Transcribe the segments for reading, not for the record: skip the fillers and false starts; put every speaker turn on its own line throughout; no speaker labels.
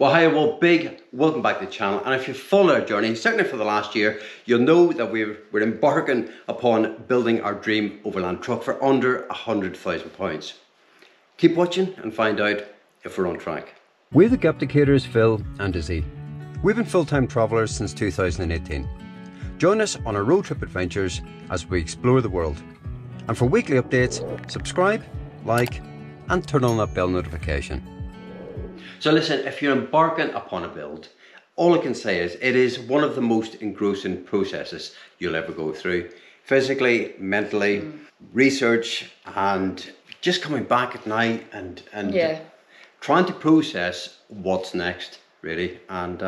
Well, hi, well, big welcome back to the channel. And if you follow our journey, certainly for the last year, you'll know that we're embarking upon building our dream overland truck for under £100,000. Keep watching and find out if we're on track. We're the Gapticators, Phil and Izzy. We've been full-time travellers since 2018. Join us on our road trip adventures as we explore the world. And for weekly updates, subscribe, like, and turn on that bell notification. So listen, if you're embarking upon a build, all I can say is it is one of the most engrossing processes you'll ever go through. Physically, mentally, research, and just coming back at night and trying to process what's next, really. And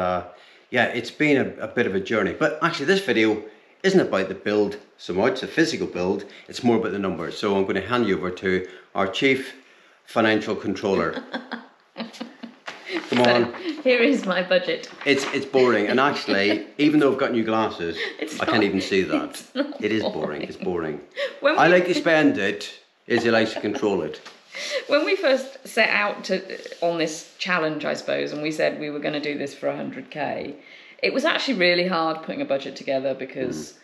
yeah, it's been a bit of a journey. But actually this video isn't about the build so much, the physical build, it's more about the numbers. So I'm going to hand you over to our Chief Financial Controller. Come on.
Here is my budget.
It's boring, and actually, even though I've got new glasses, I can't even see that. It is boring. It's boring. I like to spend it. Izzy likes to control it.
When we first set out on this challenge, I suppose, and we said we were going to do this for 100k, it was actually really hard putting a budget together because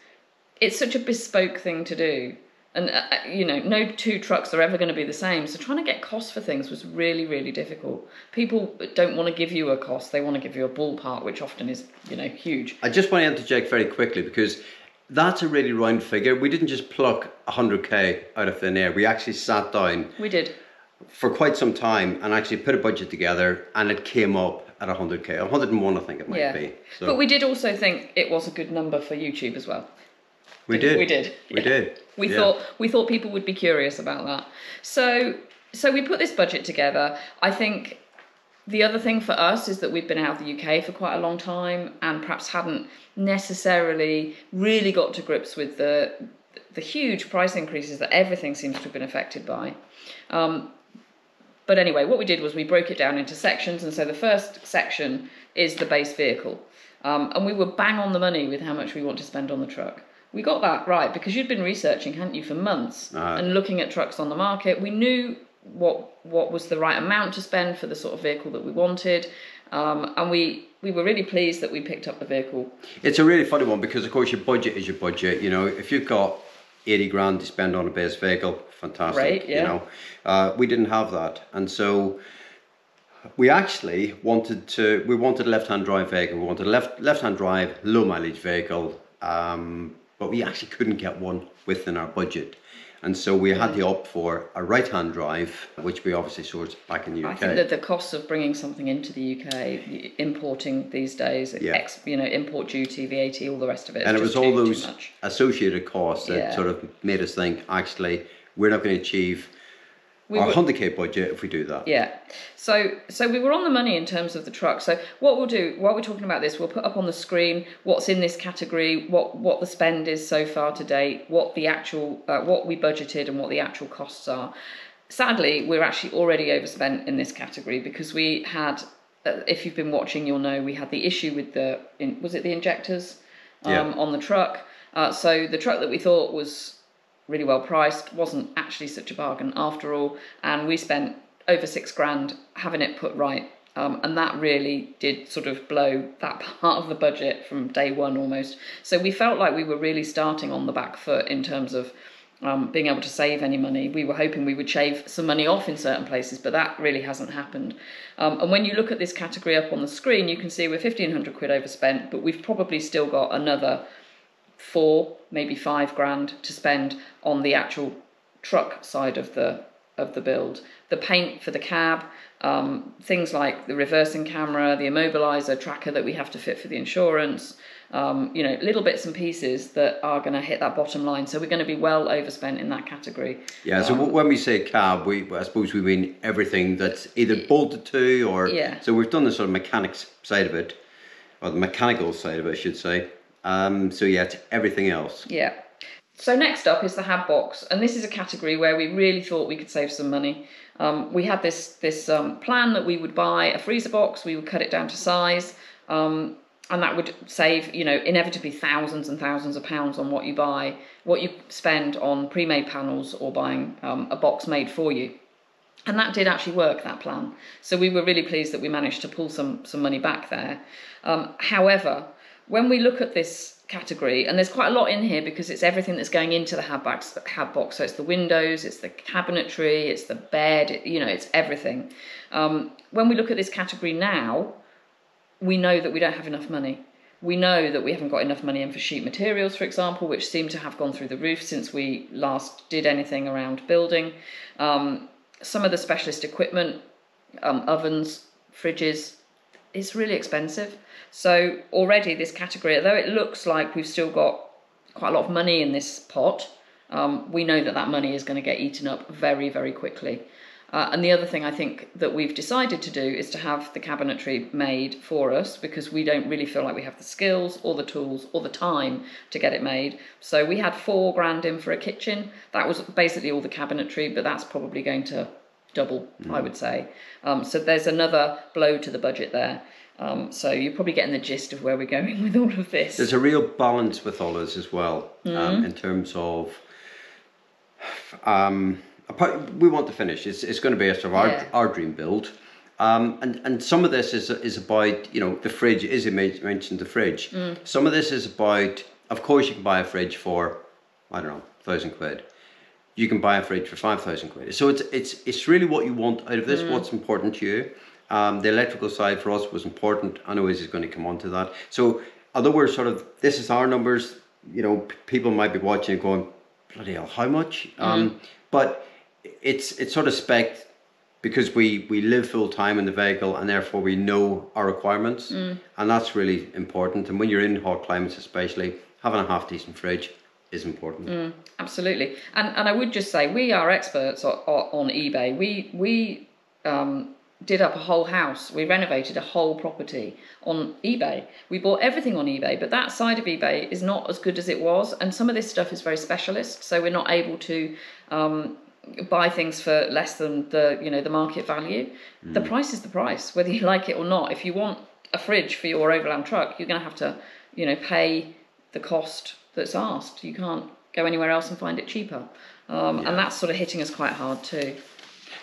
it's such a bespoke thing to do. And, you know, no two trucks are ever going to be the same. So trying to get costs for things was really, really difficult. People don't want to give you a cost. They want to give you a ballpark, which often is, you know, huge.
I just want to interject very quickly because that's a really round figure. We didn't just pluck 100k out of thin air. We actually sat down.
We did.
For quite some time and actually put a budget together, and it came up at 100k. 101, I think it might be. So.
But we did also think it was a good number for YouTube as well.
We did.
We did.
We did.
We thought people would be curious about that. So we put this budget together. I think the other thing for us is that we've been out of the UK for quite a long time and perhaps hadn't necessarily really got to grips with the huge price increases that everything seems to have been affected by. But anyway, what we did was we broke it down into sections, and so the first section is the base vehicle. And we were bang on the money with how much we want to spend on the truck. We got that right because you'd been researching, hadn't you, for months and looking at trucks on the market. We knew what was the right amount to spend for the sort of vehicle that we wanted, and we were really pleased that we picked up the vehicle. It's
a really funny one because, of course, your budget is your budget. You know, if you've got 80 grand to spend on a base vehicle, fantastic.
Right, yeah.
You know, we didn't have that, and so we actually wanted a left-hand drive vehicle. We wanted a left-hand drive, low mileage vehicle. But we actually couldn't get one within our budget. And so we had to opt for a right-hand drive, which we obviously sourced back in the UK.
I think that the cost of bringing something into the UK, importing these days, you know, import duty, VAT, all the rest of it.
And it was all those associated costs that sort of made us think, actually, we're not going to achieve our 100k budget if we do that.
Yeah. So we were on the money in terms of the truck. So what we'll do, while we're talking about this, we'll put up on the screen what's in this category, what the spend is so far to date, what the actual, what we budgeted and what the actual costs are. Sadly, we're actually already overspent in this category because we had, if you've been watching, you'll know we had the issue with was it the injectors on the truck? So the truck that we thought was really well priced wasn't actually such a bargain after all, and we spent over 6 grand having it put right, and that really did sort of blow that part of the budget from day one almost. So we felt like we were really starting on the back foot in terms of being able to save any money. We were hoping we would shave some money off in certain places, but that really hasn't happened. And when you look at this category up on the screen, you can see we're 1,500 quid overspent, but we've probably still got another 4, maybe 5 grand to spend on the actual truck side of the build. The paint for the cab, things like the reversing camera, the immobiliser tracker that we have to fit for the insurance, you know, little bits and pieces that are going to hit that bottom line. So we're going to be well overspent in that category. Yeah,
so when we say cab, I suppose we mean everything that's either bolted to or... Yeah. So we've done the sort of mechanics side of it, or the mechanical side of it, I should say. So yeah, it's everything else.
Yeah. So next up is the hab box, and this is a category where we really thought we could save some money. We had this plan that we would buy a freezer box, we would cut it down to size, and that would save, you know, inevitably thousands and thousands of pounds on what you spend on pre-made panels or buying a box made for you. And that did actually work, that plan. So we were really pleased that we managed to pull some money back there. However, when we look at this category, and there's quite a lot in here because it's everything that's going into the hab box. So it's the windows, it's the cabinetry, it's the bed, you know, it's everything. When we look at this category now, we know that we don't have enough money. We know that we haven't got enough money in for sheet materials, for example, which seem to have gone through the roof since we last did anything around building. Some of the specialist equipment, ovens, fridges, it's really expensive. So already this category, although it looks like we've still got quite a lot of money in this pot, we know that that money is going to get eaten up very, very quickly. And the other thing I think that we've decided to do is to have the cabinetry made for us, because we don't really feel like we have the skills or the tools or the time to get it made. So we had £4,000 in for a kitchen. That was basically all the cabinetry, but that's probably going to double, I would say. So there's another blow to the budget there. So you're probably getting the gist of where we're going with all of this.
There's a real balance with all this as well, in terms of we want to finish. It's going to be a sort of our dream build, and some of this is about, you know, the fridge. Izzy mentioned the fridge. Some of this is about, of course, you can buy a fridge for, I don't know, £1,000. You can buy a fridge for £5,000. So it's really what you want out of this. What's important to you. The electrical side for us was important. I know Izzy's going to come on to that. So although we're sort of, this is our numbers, you know, people might be watching and going, bloody hell, how much? But it's sort of spec, because we live full time in the vehicle, and therefore we know our requirements, and that's really important. And when you're in hot climates especially, having a half decent fridge is important.
Absolutely. And I would just say, we are experts on eBay. We did up a whole house. We renovated a whole property on eBay. We bought everything on eBay, but that side of eBay is not as good as it was. And some of this stuff is very specialist, so we're not able to buy things for less than the market value. The price is the price, whether you like it or not. If you want a fridge for your Overland truck, you're going to have to, pay the cost that's asked. You can't go anywhere else and find it cheaper. And that's sort of hitting us quite hard too.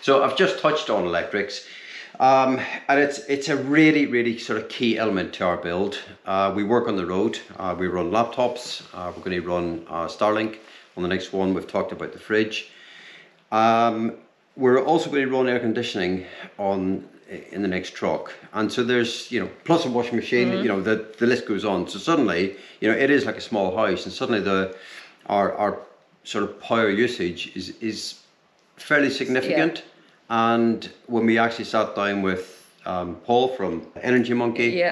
So
I've just touched on electrics. And it's a really, really sort of key element to our build. We work on the road. We run laptops. We're going to run Starlink on the next one. We've talked about the fridge. We're also going to run air conditioning in the next truck, and so there's plus a washing machine. The list goes on. So suddenly it is like a small house, and suddenly our sort of power usage is fairly significant. And when we actually sat down with Paul from Energy Monkey,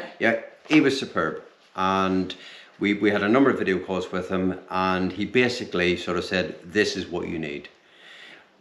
he was superb, and we had a number of video calls with him, and he basically sort of said, this is what you need.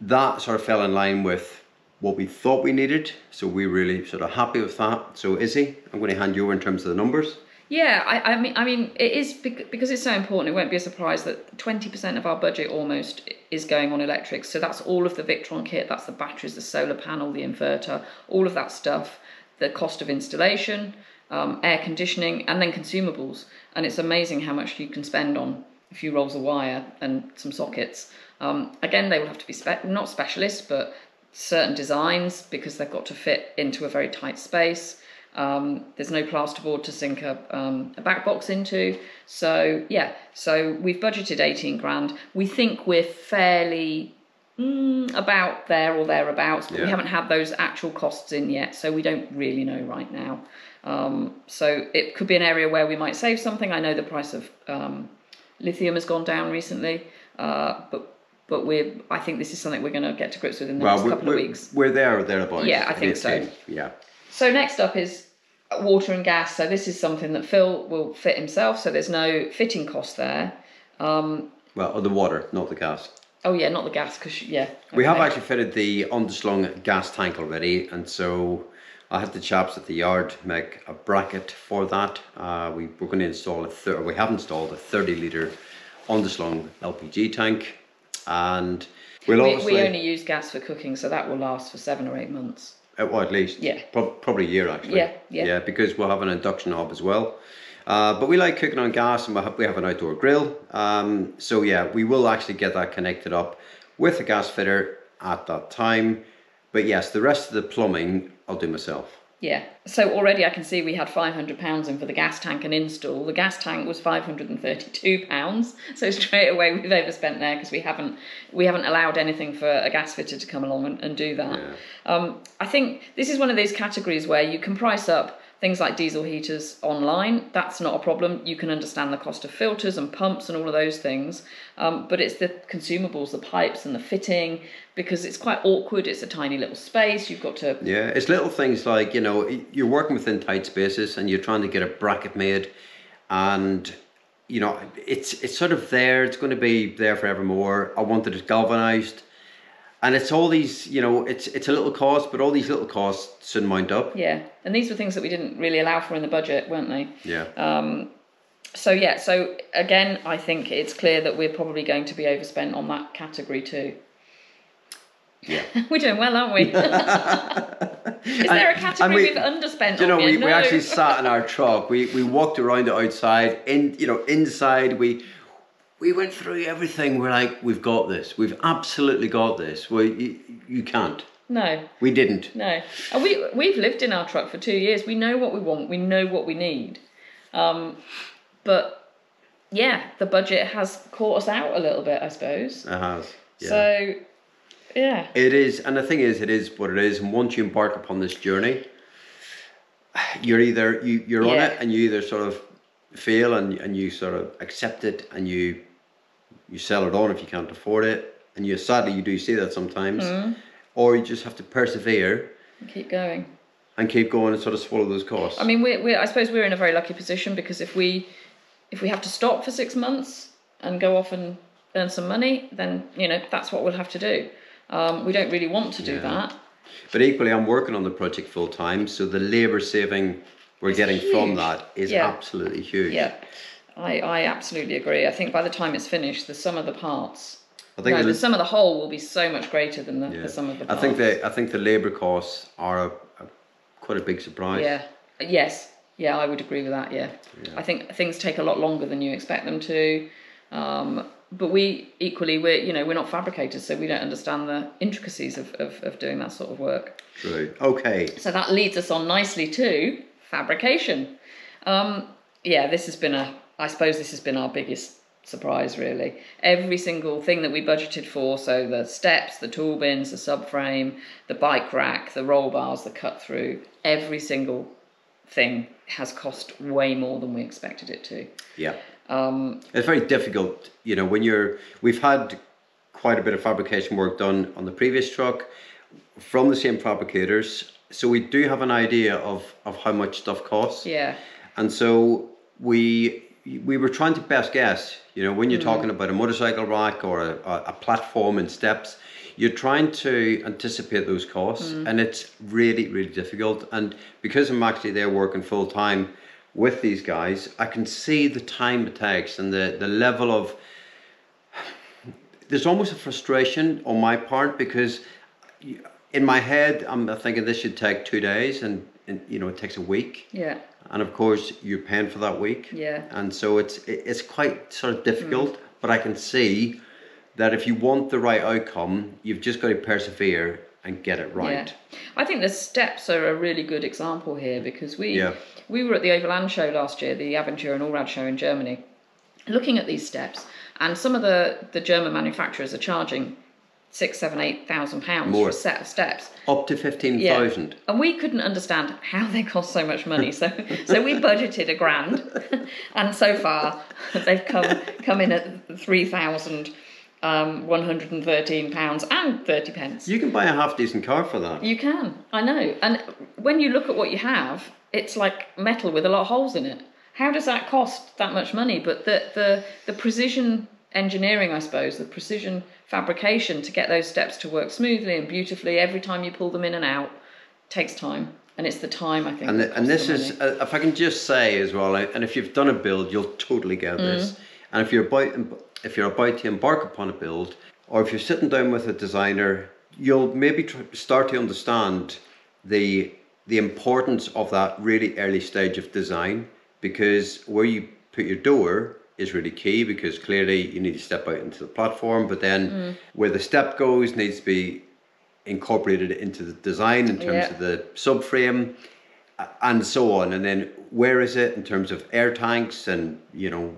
That sort of fell in line with what we thought we needed, so we're really sort of happy with that. So Izzy, I'm going to hand you over in terms of the numbers.
Yeah, I mean, it is, because it's so important. It won't be a surprise that 20% of our budget almost is going on electrics. So that's all of the Victron kit, that's the batteries, the solar panel, the inverter, all of that stuff, the cost of installation, air conditioning, and then consumables. And it's amazing how much you can spend on a few rolls of wire and some sockets. Again, they will have to be not specialists, but certain designs, because they've got to fit into a very tight space. There's no plasterboard to sink a back box into. So so we've budgeted 18 grand. We think we're fairly about there or thereabouts, but we haven't had those actual costs in yet, so we don't really know right now. So it could be an area where we might save something. I know the price of lithium has gone down recently, but I think this is something we're going to get to grips with in the next couple of weeks.
We're there or thereabouts.
Yeah, I think so.
Yeah.
So next up is water and gas. So this is something that Phil will fit himself, so there's no fitting cost there.
Well, the water, not the gas.
Oh yeah, not the gas, because Okay.
We have actually fitted the underslung gas tank already, and so I had the chaps at the yard make a bracket for that. We're going to install we have installed a 30-litre underslung LPG tank, and we
only use gas for cooking, so that will last for 7 or 8 months.
Well, at least.
Yeah.
Probably a year, actually. Yeah, because we'll have an induction hob as well. But we like cooking on gas, and we have an outdoor grill. So yeah, we will actually get that connected up with a gas fitter at that time. But yes, the rest of the plumbing I'll do myself.
Yeah. So already I can see we had £500 in for the gas tank and install. The gas tank was £532. So straight away we've overspent there because we haven't allowed anything for a gas fitter to come along and do that. Yeah. I think this is one of those categories where you can price up things like diesel heaters online. That's not a problem. You can understand the cost of filters and pumps and all of those things. But it's the consumables, the pipes and the fitting, because it's quite awkward. It's a tiny little space. You've got to...
Yeah, it's little things like, you're working within tight spaces and you're trying to get a bracket made, and, it's sort of there. It's going to be there forevermore. I wanted it galvanized. And it's all these, it's a little cost, but all these little costs soon mount up.
Yeah, and these were things that we didn't really allow for in the budget, weren't they?
Yeah.
So again, I think it's clear that we're probably going to be overspent on that category too.
Yeah.
We're doing well, aren't we? Is there a category we've underspent on?
We actually sat in our truck. We walked around the outside. Inside we went through everything. We're like, we've got this. We've absolutely got this. Well, you can't.
No.
We didn't.
No. And we've lived in our truck for 2 years. We know what we want. We know what we need. But yeah, the budget has caught us out a little bit, I suppose.
It has. Yeah.
So, yeah.
It is, and the thing is, it is what it is. And once you embark upon this journey, you're on it, and you either sort of fail and you sort of accept it, and you sell it on if you can't afford it, and sadly you do see that sometimes, or you just have to persevere
and keep going
and sort of swallow those costs.
I mean, I suppose we're in a very lucky position, because if we have to stop for 6 months and go off and earn some money, then that's what we'll have to do. We don't really want to do that.
But equally, I'm working on the project full time, so the labour saving we're getting huge from that is absolutely huge.
Yeah, I absolutely agree. I think by the time it's finished, the sum of the parts, the sum of the whole will be so much greater than the sum of the parts.
I think the labour costs are quite a big surprise.
Yeah. Yes. Yeah, I would agree with that. Yeah. I think things take a lot longer than you expect them to. But we're not fabricators, so we don't understand the intricacies of doing that sort of work.
True. Okay.
So that leads us on nicely to fabrication. This has been our biggest surprise, really. Every single thing that we budgeted for, so the steps, the tool bins, the subframe, the bike rack, the roll bars, the cut through, every single thing has cost way more than we expected it to.
Yeah. It's very difficult, we've had quite a bit of fabrication work done on the previous truck from the same fabricators, so we do have an idea of how much stuff costs.
Yeah.
And so we were trying to best guess, when you're talking about a motorcycle rack or a platform and steps, you're trying to anticipate those costs, and it's really, really difficult. And because I'm actually there working full time with these guys, I can see the time it takes and the level of, there's almost a frustration on my part, because in my head I'm thinking this should take 2 days, and it takes a week.
Yeah.
And of course you're paying for that week.
Yeah.
And so it's quite sort of difficult, but I can see that if you want the right outcome, you've just got to persevere and get it right.
Yeah. I think the steps are a really good example here, because we were at the Overland show last year, the Aventura and Allrad show in Germany, looking at these steps, and some of the German manufacturers are charging £6,000-8,000 for a set of steps.
Up to 15,000.
Yeah. And we couldn't understand how they cost so much money. So we budgeted £1,000, and so far they've come in at £3,113 and 30 pence.
You can buy a half decent car for that.
You can, I know. And when you look at what you have, it's like metal with a lot of holes in it. How does that cost that much money? But the precision engineering, I suppose, the precision fabrication to get those steps to work smoothly and beautifully every time you pull them in and out takes time. And it's the time, I think.
And this is, if I can just say as well, and if you've done a build, you'll totally get this. And if you're about to embark upon a build, or if you're sitting down with a designer, you'll maybe start to understand the importance of that really early stage of design, because where you put your door is really key, because clearly you need to step out into the platform, but then where the step goes needs to be incorporated into the design in terms of the subframe and so on. And then where is it in terms of air tanks and, you know,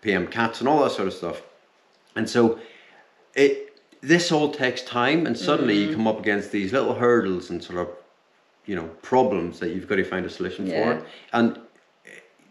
PM cats and all that sort of stuff. And so this all takes time, and suddenly you come up against these little hurdles and sort of, you know, problems that you've got to find a solution for. And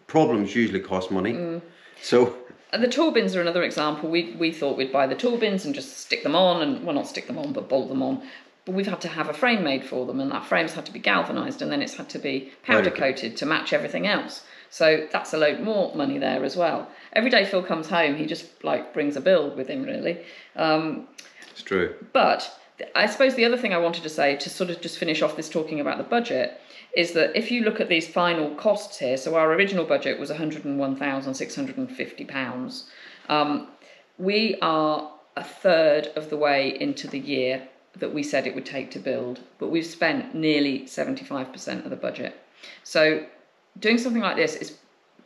problems usually cost money. So
the tool bins are another example. We thought we'd buy the tool bins and just stick them on, and well, not stick them on, but bolt them on. But we've had to have a frame made for them, and that frame's had to be galvanised, and then it's had to be powder coated to match everything else. So that's a load more money there as well. Every day Phil comes home, he just like brings a build with him, really.
It's true.
But I suppose the other thing I wanted to say, to sort of just finish off this talking about the budget, is that if you look at these final costs here, so our original budget was £101,650. We are a third of the way into the year that we said it would take to build, but we've spent nearly 75% of the budget. So doing something like this is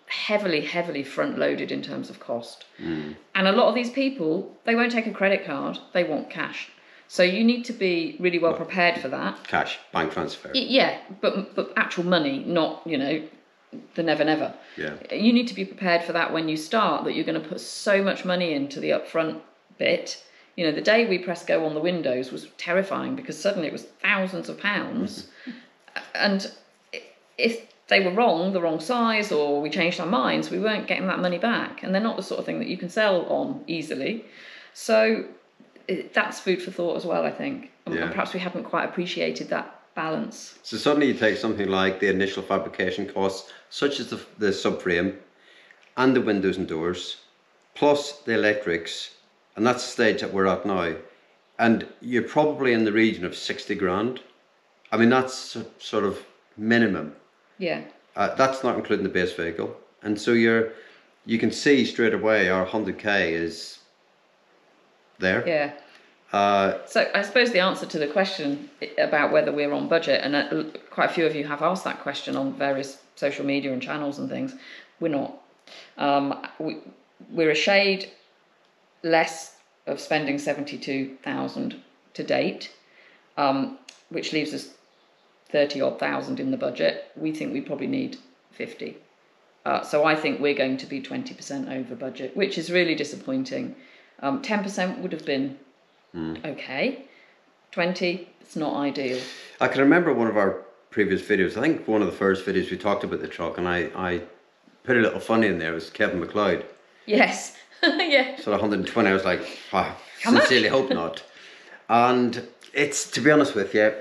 heavily, heavily front-loaded in terms of cost. And a lot of these people, they won't take a credit card, they want cash. So you need to be really well prepared for that.
Cash, bank transfer.
Yeah, but actual money, not, you know, the never.
Yeah.
You need to be prepared for that when you start, that you're going to put so much money into the upfront bit. You know, the day we pressed go on the windows was terrifying, because suddenly it was thousands of pounds. And if they were wrong, the wrong size, or we changed our minds, we weren't getting that money back. And they're not the sort of thing that you can sell on easily. So that's food for thought as well, I think. And perhaps we haven't quite appreciated that balance. So
suddenly you take something like the initial fabrication costs, such as the subframe and the windows and doors, plus the electrics, and that's the stage that we're at now, and you're probably in the region of 60 grand. I mean, that's sort of minimum.
Yeah.
That's not including the base vehicle. And so you can see straight away our 100k is there.
Yeah. So I suppose the answer to the question about whether we're on budget, and quite a few of you have asked that question on various social media and channels and things, we're not. We're a shade less of spending 72,000 to date, which leaves us 30-odd thousand in the budget. We think we probably need 50. So I think we're going to be 20% over budget, which is really disappointing. 10% would have been okay. 20, it's not ideal.
I can remember one of our previous videos, I think one of the first videos we talked about the truck, and I put a little funny in there. It was Kevin McLeod.
Yes. Yeah.
So 120, I was like, sincerely hope not. And it's, to be honest with you,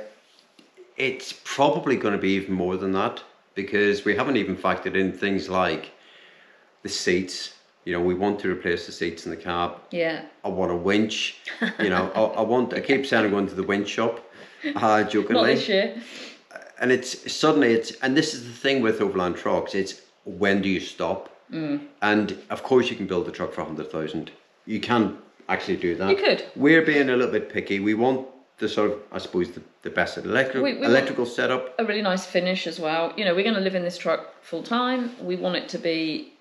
it's probably going to be even more than that, because we haven't even factored in things like the seats. You know, we want to replace the seats in the cab.
Yeah. I
want a winch. You know, I keep saying I'm going to the winch shop, jokingly.
Not this year.
And and this is the thing with Overland trucks, it's when do you stop? And of course you can build a truck for 100,000. You can actually do that.
You could.
We're being a little bit picky. We want the sort of, I suppose, the best electrical setup.
A really nice finish as well. You know, we're going to live in this truck full time. We want it to be,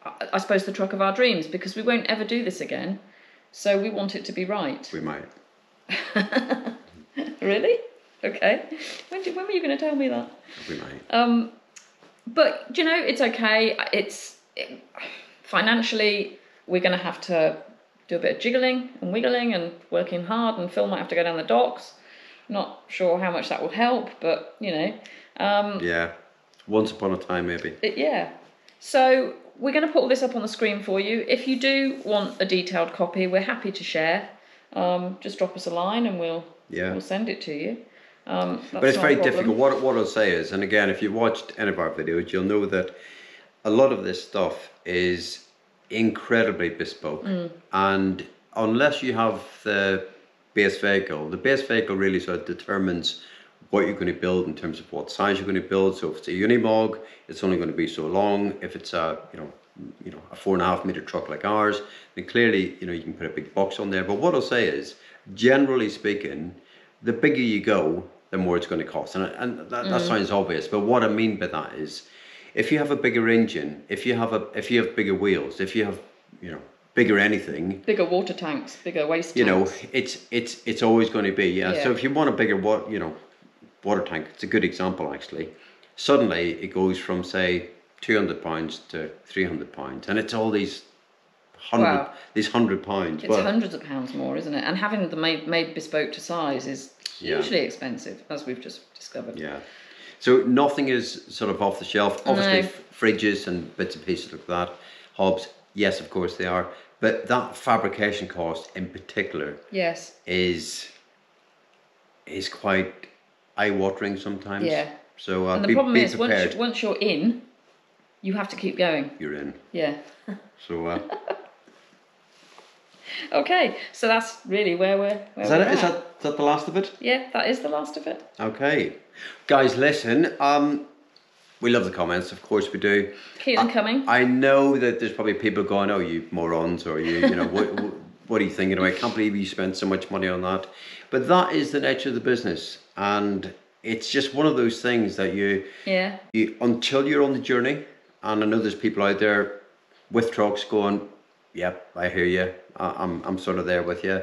I suppose, the truck of our dreams, because we won't ever do this again. So we want it to be right.
We might.
Really? Okay. When were you going to tell me that?
We might.
But, you know, it's okay. Financially, we're going to have to do a bit of jiggling and wiggling and working hard, and Phil might have to go down the docks. Not sure how much that will help, but, you know.
Yeah. Once upon a time, maybe.
Yeah. So we're going to put all this up on the screen for you. If you do want a detailed copy, we're happy to share. Just drop us a line and we'll send it to you.
But it's very difficult. What I'll say is, and again, if you watched any of our videos, you'll know that a lot of this stuff is incredibly bespoke. And unless you have the base vehicle really sort of determines what you're going to build in terms of what size you're going to build. So if it's a unimog, it's only going to be so long. If it's a a 4.5 meter truck like ours, then clearly you can put a big box on there. But what I'll say is, generally speaking, the bigger you go, the more it's going to cost. And that sounds obvious, but what I mean by that is, if you have a bigger engine, if you have bigger wheels, if you have bigger anything.
Bigger water tanks, bigger waste tanks.
You know, it's always going to be, yeah. So if you want a bigger water tank, it's a good example actually. Suddenly it goes from say £200 to £300, and it's all these £100. It's
hundreds of pounds more, isn't it? And having them made bespoke to size is hugely expensive, as we've just discovered.
Yeah. So nothing is sort of off the shelf. Obviously, fridges and bits and pieces like that, hobs. Yes, of course they are. But that fabrication cost in particular, is quite eye-watering sometimes. Yeah. So
and the problem is once you're in, you have to keep going.
You're in.
Yeah.
So.
Okay, so that's really where we're
Is that the last of it?
Yeah, that is the last of it.
Okay. Guys, listen, we love the comments, of course we do.
Keep them coming.
I know that there's probably people going, oh, you morons, or you know, what are you thinking? I can't believe you spent so much money on that. But that is the nature of the business, and it's just one of those things that you until you're on the journey, and I know there's people out there with trucks going, yep, I hear you. I'm sort of there with you.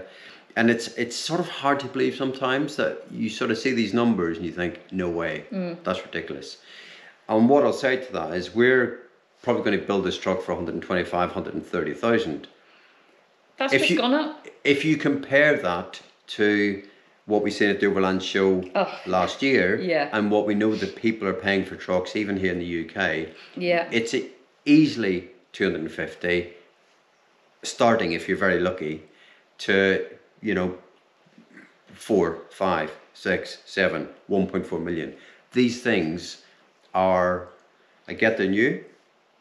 And it's sort of hard to believe sometimes that you sort of see these numbers and you think, no way, that's ridiculous. And what I'll say to that is we're probably going to build this truck for 125, 130,000.
That's just gone up.
If you compare that to what we seen at the Overland show last year, and what we know that people are paying for trucks, even here in the UK, it's easily 250, starting if you're very lucky, to 4, 5, 6, 7, 1.4 million. These things are, I get they're new,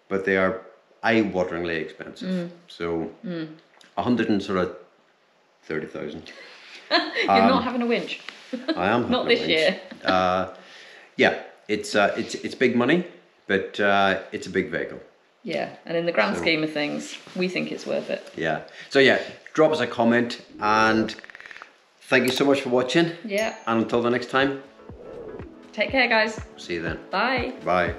but they are eye-wateringly expensive. So 130,000.
You're not having a winch.
I am.
Not this year.
Yeah, it's big money, but it's a big vehicle.
Yeah, and in the grand scheme of things, we think it's worth it.
Yeah. So yeah, drop us a comment, and thank you so much for watching.
Yeah.
And until the next time.
Take care, guys.
See you then.
Bye.
Bye.